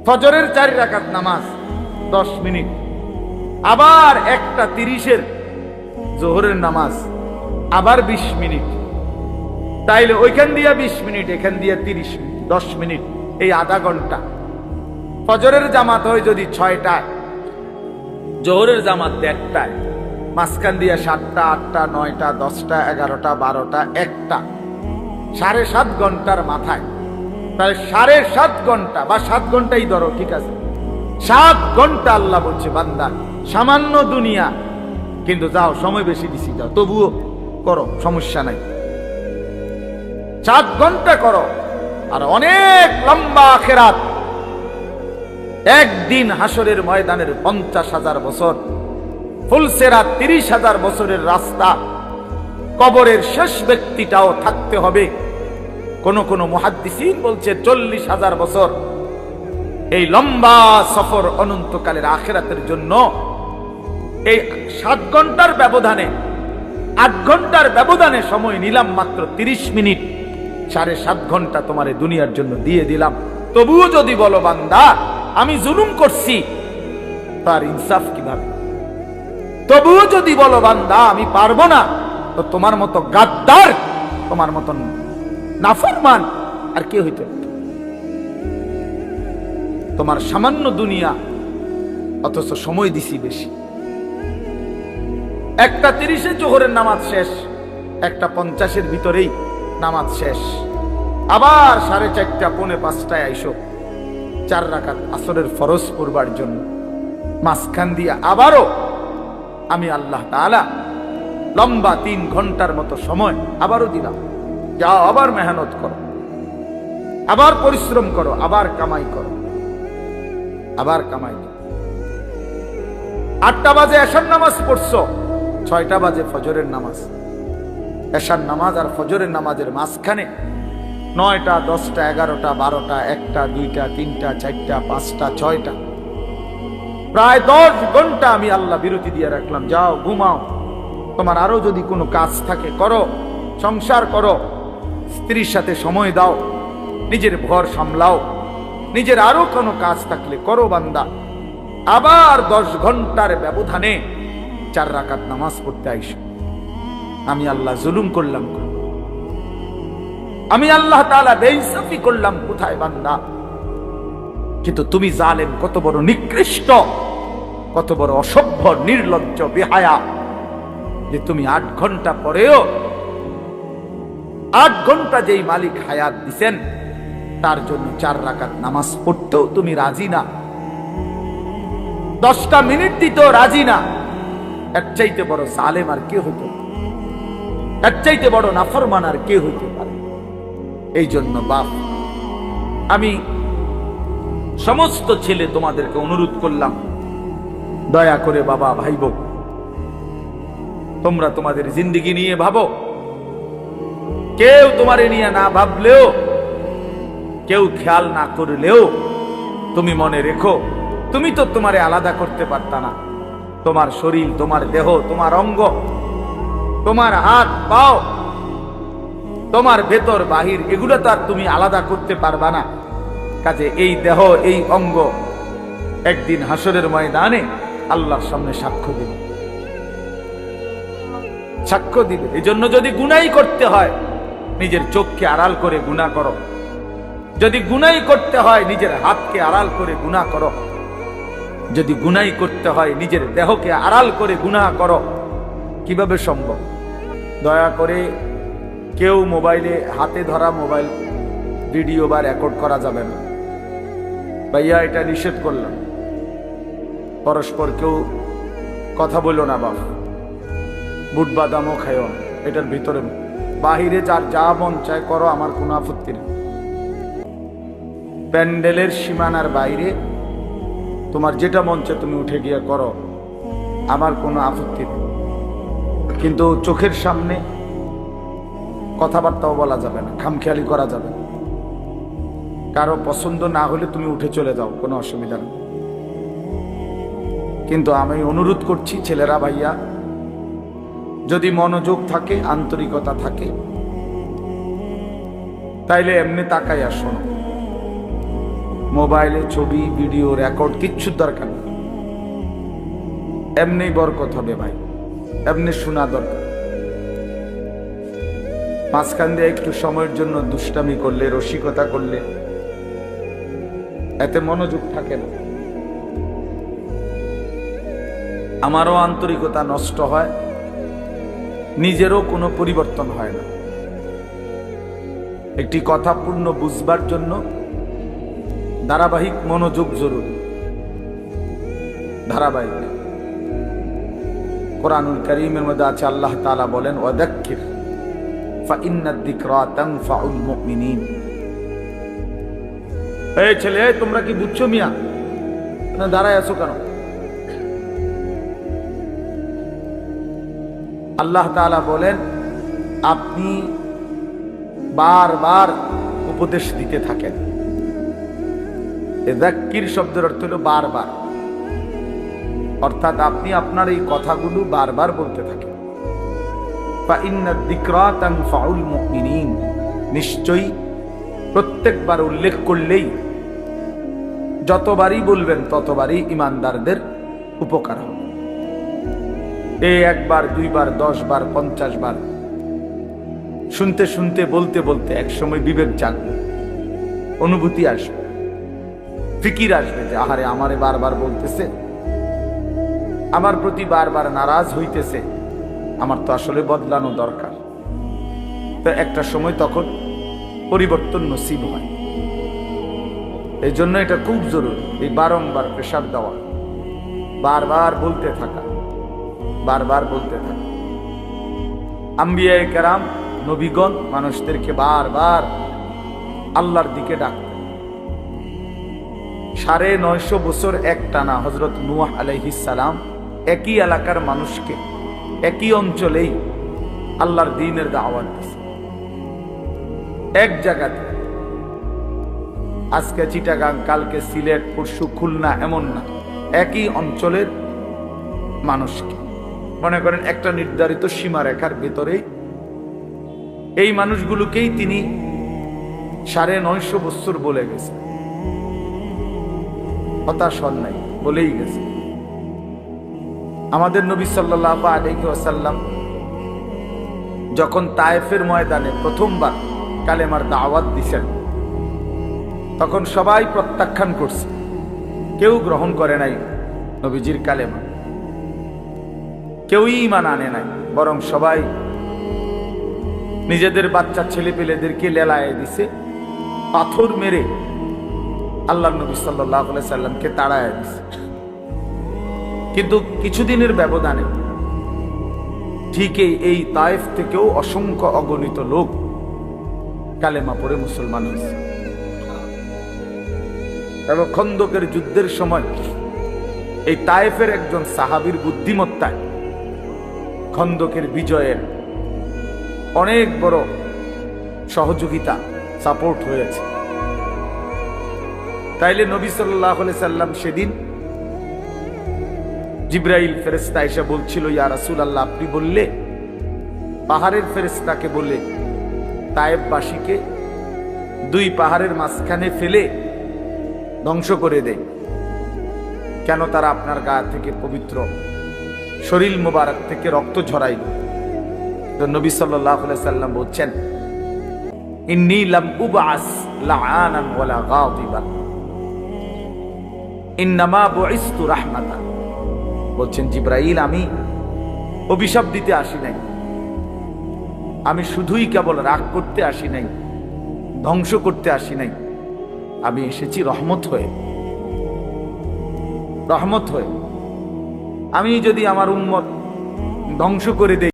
ফজরের 4 রাকাত নামাজ 10 মিনিট, আবার 1:30 জোহরের নামাজ আবার 20 মিনিট, তাইলে ওইখান দিয়া 20 মিনিট, এখান দিয়া 30 মিনিট, 10 মিনিট, এই আধা ঘন্টা। ফজরের জামাত হয় যদি 6টায়, জোহরের জামাত 1টায়, মাঝখান দিয়া 7টা, 8টা, 9টা, 10টা, 11টা, 12টা, 1টা, 7.5 ঘন্টার মাথায়। তাহলে 7.5 ঘন্টা বা 7 ঘন্টাই ধরো, ঠিক আছে, 7 ঘন্টা আল্লাহ বলছে বান্দা সামান্য দুনিয়া, কিন্তু যাও সময় বেশি দিছি, যাও তবুও করো, সমস্যা নাই, 7 ঘন্টা করো। আর অনেক লম্বা আখিরাত, একদিন হাসরের ময়দানের 50,000 বছর, ফুলসেরাত 30,000 বছরের রাস্তা, কবরের শেষ ব্যক্তিটাও থাকতে হবে। কোন কোন মুহাদ্দিসিন বলছে 40,000 বছর। এই লম্বা সফর অনন্তকালের আখিরাতের জন্য এই 7 ঘন্টার ব্যবধানে, 8 ঘন্টার ব্যবধানে সময় নিলাম মাত্র 30 মিনিট, 7.5 ঘন্টা তোমার দুনিয়ার জন্য দিয়ে দিলাম। তবুও যদি বলো বান্দা আমি জুলুম করছি, তার ইনসাফ কিভাবে? তবুও যদি বলো বান্দা আমি পারবো না, তো তোমার মতো গাদ্দার, তোমার মতন নাফরমান আর কে হইতে? তোমার সামান্য দুনিয়া, অথচ সময় দিছি বেশি। 1:30 জোহরের নামাজ শেষ, 1:50 ভিতরেই নামাজ শেষ, আবার 4:30, 4:45 আইসো 4 রাকাত আসরের ফরজ পড়বার জন্য। মাঝখান দিয়ে আবারও আমি আল্লাহ তাআলা লম্বা 3 ঘন্টার মতো সময় আবারও দিলাম, যাও আবার মেহনত করো, আবার পরিশ্রম করো, আবার কামাই করো, আবার কামাই করো। 8টা বাজে এশার নামাজ পড়ছো, 6টা বাজে ফজরের নামাজ। এশার নামাজ আর ফজরের নামাজের মাঝখানে 9টা, 10টা, 11টা, 12টা, 1টা, 2টা, 3টা, 4টা, 5টা, 6টা, প্রায় 10 ঘন্টা আমি আল্লাহ বিরতি দিয়ে রাখলাম। যাও ঘুমাও, তোমার আরো যদি কোনো কাজ থাকে করো, সংসার করো, স্ত্রীর সাথে সময় দাও, নিজের ঘর সামলাও, নিজের আরো কোনো কাজ থাকলে করো বান্দা। আবার 10 ঘন্টার ব্যবধানে 4 রাকাত নামাজ পড়তে আইসো। আমি আল্লাহ জুলুম করলাম, আমি আল্লাহ তাআলা বেইনসাফি করলাম কোথায় বান্দা? কিন্তু তুমি জালেম, কত বড় নিকৃষ্ট, কত বড় অসভ্য, নির্লজ্জ, বেহায়া, যে তুমি 8 ঘন্টা পরেও, 8 ঘন্টা যেই মালিক হায়াত দিছেন তার জন্য 4 রাকাত নামাজ পড়তেও তুমি রাজি না, 10টা মিনিট দিতেও রাজি না। এর চাইতে বড় জালেম আর কে হইতে পারে? এর চাইতে বড় নাফরমান আর কে হইতে পারে? এই জন্য বাপ, আমি সমস্ত ছেলে তোমাদেরকে অনুরোধ করলাম, দয়া করে বাবা, ভাইব, তোমরা তোমাদের জিন্দেগি নিয়ে ভাবো। কেউ তোমারে নিয়ে না ভাবলেও, কেউ খেয়াল না করলেও, তুমি মনে রেখো তুমি তো তোমারে আলাদা করতে পারতা না। তোমার শরীর, তোমার দেহ, তোমার অঙ্গ, তোমার হাত পাও, তোমার ভেতর বাহির, এগুলো তো আর তুমি আলাদা করতে পারবা না। কাজে এই দেহ, এই অঙ্গ একদিন হাসরের ময়দানে আল্লাহর সামনে সাক্ষ্য দিবে, সাক্ষ্য দিবে। এই জন্য যদি গুনাই করতে হয় নিজের চোখকে আড়াল করে গুনাহ করো, যদি গুনাই করতে হয় নিজের হাতকে আড়াল করে গুনাহ করো, যদি গুনাই করতে হয় নিজের দেহকে আড়াল করে গুনাহ করো। কিভাবে সম্ভব? দয়া করে কেউ মোবাইলে, হাতে ধরা মোবাইল ভিডিও বা রেকর্ড করা যাবে না ভাইয়া, এটা নিষেধ করলাম। পরস্পর কেউ কথা বলো না বাবা, বুট বাদামও খাইও না, এটার ভিতরে। বাহিরে যার যা মন চায় করো, আমার কোনো আপত্তি নেই। প্যান্ডেলের সীমানার বাইরে তোমার যেটা মন চায় তুমি উঠে গিয়ে করো, আমার কোনো আপত্তি নেই। কিন্তু চোখের সামনে কথাবার্তাও বলা যাবে না, খামখেয়ালি করা যাবে না। কারো পছন্দ না হলে তুমি উঠে চলে যাও, কোনো অসুবিধা নেই। কিন্তু আমি অনুরোধ করছি ছেলেরা, ভাইয়া, যদি মনোযোগ থাকে, আন্তরিকতা থাকে, তাইলে এমনি তাকাইয়া শোনো। মোবাইলে ছবি ভিডিও রেকর্ড কিচ্ছুর দরকার নেই। এমনি বরকত হবে ভাই, এমনি শোনা দরকার। মাঝখান দিয়ে একটু সময়ের জন্য দুষ্টামি করলে, রসিকতা করলে এতে মনোযোগ থাকে না। আমারও আন্তরিকতা নষ্ট হয়, নিজেরও কোনো পরিবর্তন হয় না। একটি কথা পূর্ণ বুঝবার জন্য ধারাবাহিক মনোযোগ জরুরি, ধারাবাহিক। কোরআনুল কারীমের মধ্যে আছে, আল্লাহ তাআলা বলেন, ওয়াদাক্কির ফাইন্নাদ যিকরা তানফাউল মুমিনিন। এই ছেলে, তোমরা কি বুঝছো মিয়া? না দাঁড়ায় আছো কেন? আল্লাহ তাআলা বলেন, আপনি বারবার উপদেশ দিতে থাকেন। যাক্কির শব্দের অর্থ হলো বারবার, অর্থাৎ আপনি আপনার এই কথাগুলো বারবার বলতে থাকেন। ফাইন্নাদ যিকরা তানফাউল মুমিনিন, নিশ্চয়ই প্রত্যেকবার উল্লেখ করলেই, যতবারই বলবেন ততবারই ঈমানদারদের উপকার হবে। এই একবার, দুইবার, 10 বার, 50 বার শুনতে শুনতে, বলতে বলতে একসময় বিবেক জাগবে, অনুভূতি আসবে, ফিকির আসবে যে আহারে আমারে বারবার বলতেছে, আমার প্রতি বারবার নারাজ হইতেছে, আমার তো আসলে বদলানো দরকার। তো একটা সময় তখন পরিবর্তন নসিব হয়। এই জন্য এটা খুব জরুরি, এই বারংবার প্রেসার দেওয়া, বারবার বলতে থাকা, বারবার বলতে থাকা। আম্বিয়ায়ে কেরাম, নবীগণ মানুষদেরকে বারবার আল্লাহর দিকে ডাকতেন। 950 বছর একটানা হযরত নূহ আলাইহিস সালাম একই এলাকার মানুষকে, একই অঞ্চলেই আল্লাহর দ্বীনের দাওয়াত দিয়েছেন। এক জায়গাতে, আজকে চিটাগাং, কালকে সিলেট, পরশু খুলনা, এমন না, একই অঞ্চলের মানুষকে, মনে করেন একটা নির্ধারিত সীমারেখার ভেতরে এই মানুষগুলোকেই তিনি 950 বছর বলে গেছে। হতাশ হন নাই, বলেই গেছে। আমাদের নবী সাল্লাল্লাহু আলাইহি ওয়াসাল্লাম যখন তায়েফের ময়দানে প্রথমবার কালেমার দাওয়াত দিয়েছেন, তখন সবাই প্রত্যাখ্যান করছে, কেউ গ্রহণ করে নাই নবীজির কালেমা, কেউই ঈমান আনে নাই, বরং সবাই নিজেদের বাচ্চা ছেলেপেলেদেরকে লেলায়ে দিছে, পাথর মেরে আল্লাহ নবী সাল্লাল্লাহু আলাইহি সাল্লামকে তাড়ায় দিছে। কিন্তু কিছুদিনের ব্যবধানে ঠিকই এই তায়েফ থেকেও অসংখ্য অগণিত লোক কালেমা পড়ে মুসলমান হয়েছে। এবং খন্দকের যুদ্ধের সময় এই তায়েফের একজন সাহাবীর বুদ্ধিমত্তায় খন্দকের বিজয়ের অনেক বড় সহযোগিতা, সাপোর্ট হয়েছে। তাইলে নবী সাল্লাল্লাহু আলাইহি সাল্লাম সেদিন জিবরাইল ফেরেশতা এসে বলছিল, ইয়া রাসূলুল্লাহ, আপনি বললে পাহাড়ের ফেরেশতাকে বলে তায়েফবাসীকে 2 পাহাড়ের মাঝখানে ফেলে ধ্বংস করে দেয়, কেন তারা আপনার গা থেকে পবিত্র শরীর মোবারক থেকে রক্ত ঝরাইল? তো নবী সাল্লাল্লাহু আলাইহি সাল্লাম বলছেন, ইন্নী লাম উবআস লাআনান ওয়ালা গাদিবান, ইন্নামা বুইসতু রাহমাতান। বলছেন জিবরাইল, আমি অভিশাপ দিতে আসি নাই, আমি শুধুই কেবল রাগ করতে আসি নাই, ধ্বংস করতে আসি নাই, আমি এসেছি রহমত হয়ে। রহমত হয়ে আমি যদি আমার উম্মত ধ্বংস করে দেই,